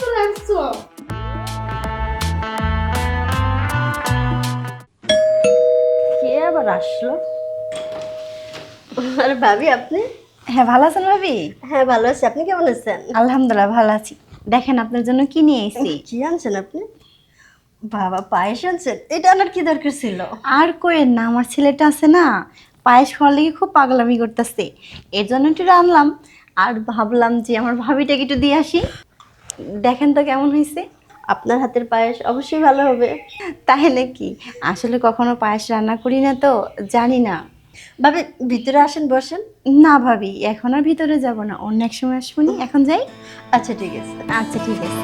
চলে আসছো? কে আবার আসলো? আরে ভাবি আপনি? হ্যাঁ, ভালো আছেন ভাবি? হ্যাঁ ভালো আছি, আপনি কেমন আছেন? আলহামদুলিল্লাহ ভালো আছি। দেখেন আপনার জন্য কি নিয়ে এসেছি। কি আনছেন আপনি? বাবা পায়েস আনছেন, এটা আনার কি দরকার ছিল? আর কোয়েন না, আমার ছেলেটা আছে না, পায়েস খাওয়ার লেগে খুব পাগলামি করতেছে, এর জন্য একটু আনলাম। আর ভাবলাম যে আমার ভাবিটাকে একটু দিয়ে আসি। দেখেন তো কেমন হয়েছে। আপনার হাতের পায়েস অবশ্যই ভালো হবে। তাই নাকি? আসলে কখনো পায়েস রান্না করি না তো জানি না। ভাবি ভিতরে আসেন, বসেন। না ভাবি, এখন আর ভিতরে যাব না, অন্য এক সময় আসবো নি, এখন যাই। আচ্ছা ঠিক আছে। আচ্ছা ঠিক আছে।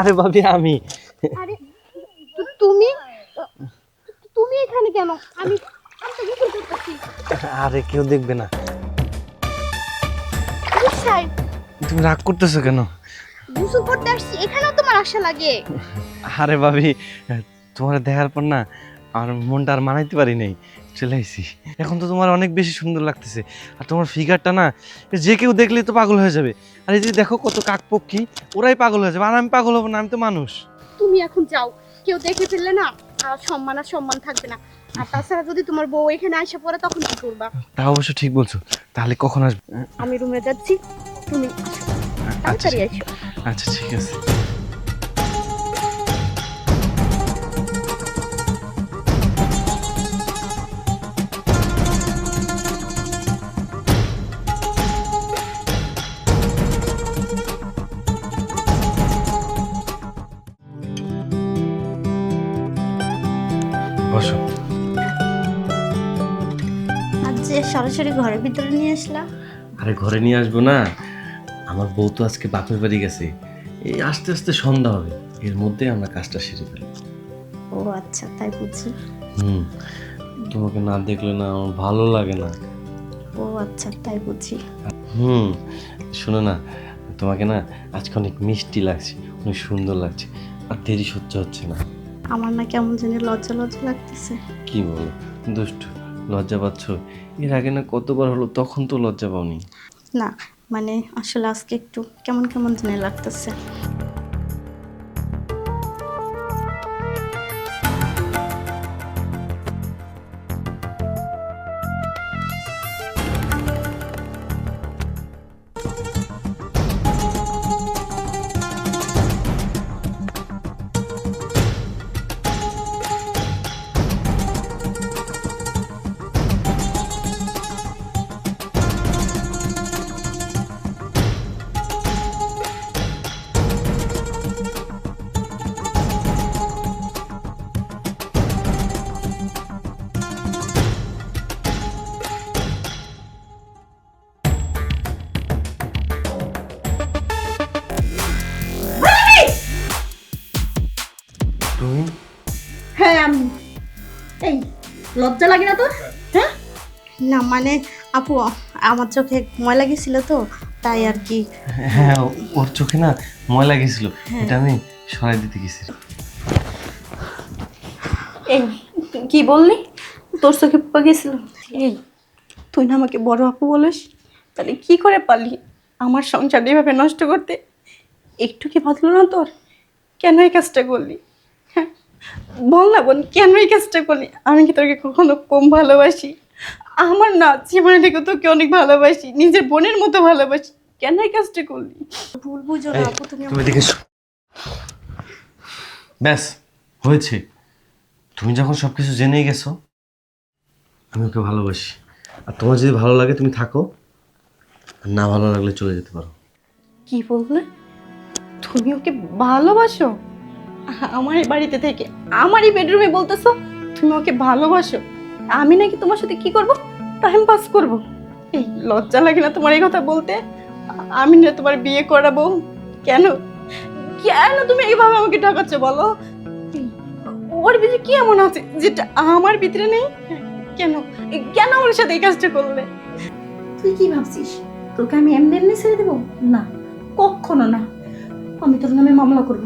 আরে ভাবি আমি আরে তুমি তুমি এখানে কেন? আমি আমি তো গোসল করতেছি। আরে কেউ দেখবে না। সাহেব, তুমি রাগ করতেছো কেন? গোসল করতে আসছি, এখানেও তোমার আশা লাগে? আরে ভাবি, তোমার দেখার পর না আমার মনটা আর মানাইতে পারি নাই, চলে আইছি। এখন তো তোমার অনেক বেশি সুন্দর লাগতেছে, আর তোমার ফিগারটা না যে কেউ দেখলেই তো পাগল হয়ে যাবে। আর এই যে দেখো কত কাকপক্ষী, ওরাই পাগল হয়ে যাবে, আর আমি পাগল হবো না? আমি তো মানুষ। তুমি এখন যাও, কেউ দেখে ফেললে না আর সম্মান থাকবে না। আর তাছাড়া যদি তোমার বউ এখানে আসে পড়ে তখন কি করবা? তা অবশ্য ঠিক বলছো। তাহলে কখন আসবে? আমি রুমে যাচ্ছি, তুমি আসো, আচ্ছা তাড়াতাড়ি এসো। আচ্ছা ঠিক আছে। বসো। আজ যে সরাসরি ঘরের ভিতরে নিয়ে আসলা? আরে ঘরে নিয়ে আসবো না, আমার বউ তো আজকে বাপের বাড়ি গেছে, এই আস্তে আস্তে সন্ধ্যা হবে, এর মধ্যে আমরা কাজটা সেরে ফেলবো। ও আচ্ছা, তাই বুঝি। হুম, তোমাকে না দেখলে না আমার ভালো লাগে না। ও আচ্ছা, তাই বুঝি। হুম, শোনো না, তোমাকে না আজকে অনেক মিষ্টি লাগছে, অনেক সুন্দর লাগছে, আর দেরি সহ্য হচ্ছে না। আমার না কেমন জানি লজ্জা লজ্জা লাগতেছে। কি বলো দুষ্টু, লজ্জা পাচ্ছ? এর আগে না কতবার হলো, তখন তো লজ্জা পাওনি। না মানে আসলে আজকে একটু কেমন কেমন জানি লাগতেছে। তুমি? হ্যাঁ আমি। এই লজ্জা লাগে না তোর? হ্যাঁ না মানে আপু, আমার চোখে ময়লা গেছিল তো, তাই আর কি। হ্যাঁ, ওর চোখে না ময়লা গেছিল, এটা আমি সরাই দিতে গেছি। এই তুই কি বললি? তোর চোখে পোকা গেছিল? এই তুই না আমাকে বড় আপু বলিস, তাহলে কি করে পারলি আমার সংসার এভাবে নষ্ট করতে? একটু কি ভাবলো না তোর? কেন এই কাজটা করলি? হ্যাঁ বল না বোন, কেন এই কাজটা করলি? আমি কি তোকে কখনো কম ভালোবাসি? আমার না জীবনে থেকে তোকে অনেক ভালোবাসি, নিজের বোনের মতো ভালোবাসি। কেন এই কাজটা করলি? ভুল বুঝো না এই, আপু, তুমি তুমি এদিকে এসো। ব্যাস হয়েছে। তুমি যখন সবকিছু জেনেই গেছো, আমি ওকে ভালোবাসি। আর তোমার যদি ভালো লাগে তুমি থাকো, আর না ভালো লাগলে চলে যেতে পারো। কি বললে? তুমি ওকে ভালোবাসো? আমার এই বাড়িতে থেকে আমার এই বেডরুমে বলতেছো তুমি ওকে ভালোবাসো? আমি নাকি তোমার সাথে কি করব? টাইম পাস করব? এই লজ্জা লাগে না তোমার এই কথা বলতে? আমি না তোমার বিয়ে করাবো? কেন কেন তুমি এইভাবে আমাকে ঠকাচ্ছ বলো? এই, ওর ভিতরে কি এমন আছে যেটা আমার ভিতরে নেই? কেন কেন ওর সাথে এই কাজটা করলে? তুই কি ভাবছিস তোকে আমি এমনি এমনি ছেড়ে দেবো? না, কখনো না। আমি তোর নামে মামলা করব,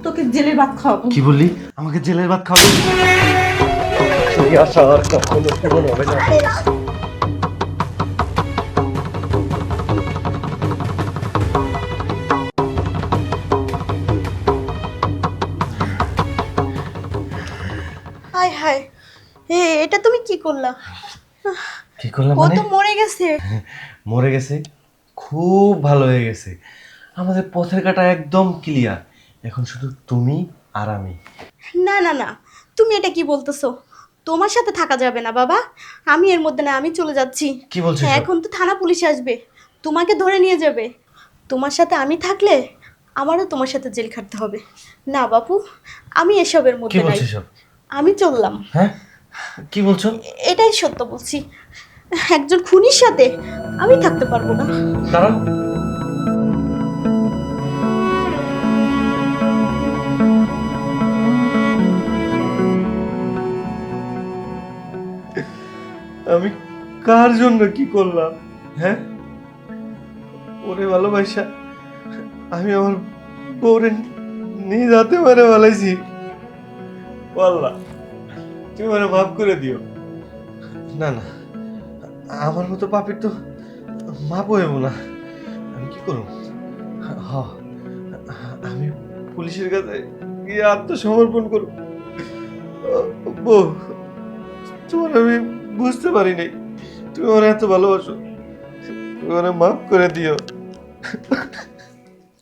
তোকে জেলের ভাত খাওয়াবো। কি বললি? আমাকে জেলের ভাত খাওয়াবে? তুমি আশা আর কখনো পূরণ হবে না। হায় হায়, এটা তুমি কি করলা? কি করলাম ও মানে? তো মরে গেছে। মরে গেছে? খুব ভালো হয়ে গেছে। আমাদের পথের কাটা একদম ক্লিয়ার। এখন শুধু তুমি আর আমি। না না না, তুমি এটা কি বলতেছো? তোমার সাথে থাকা যাবে না বাবা, আমি এর মধ্যে না, আমি চলে যাচ্ছি। কি বলছো হ্যাঁ, এসব? এখন তো থানা পুলিশ আসবে, তোমাকে ধরে নিয়ে যাবে। তোমার সাথে আমি থাকলে আমারও তোমার সাথে জেল খাটতে হবে। না বাপু, আমি এসবের কি মধ্যে নাই, বলছো এসব? আমি চললাম। হ্যাঁ, কি বলছো? এটাই সত্য বলছি, একজন খুনির সাথে আমি থাকতে পারবো না। দাঁড়াও। আমি কার জন্য কি করলাম? হ্যাঁ, ওরে ভালোবাসা আমি আমার বউরে নিজ হাতে মেরে ফেলাইছি। আল্লাহ, তুমি মানে মাফ করে দিও। না না, আমার মতো পাপীর তো মাপ হইব না। আমি কি করব? হ, আমি পুলিশের কাছে গিয়ে আত্মসমর্পণ করব। বউ, তোমার আমি বুঝতে পারি নাই তুমি আমার এত ভালোবাসো। তুমি আমার মাফ করে দিও।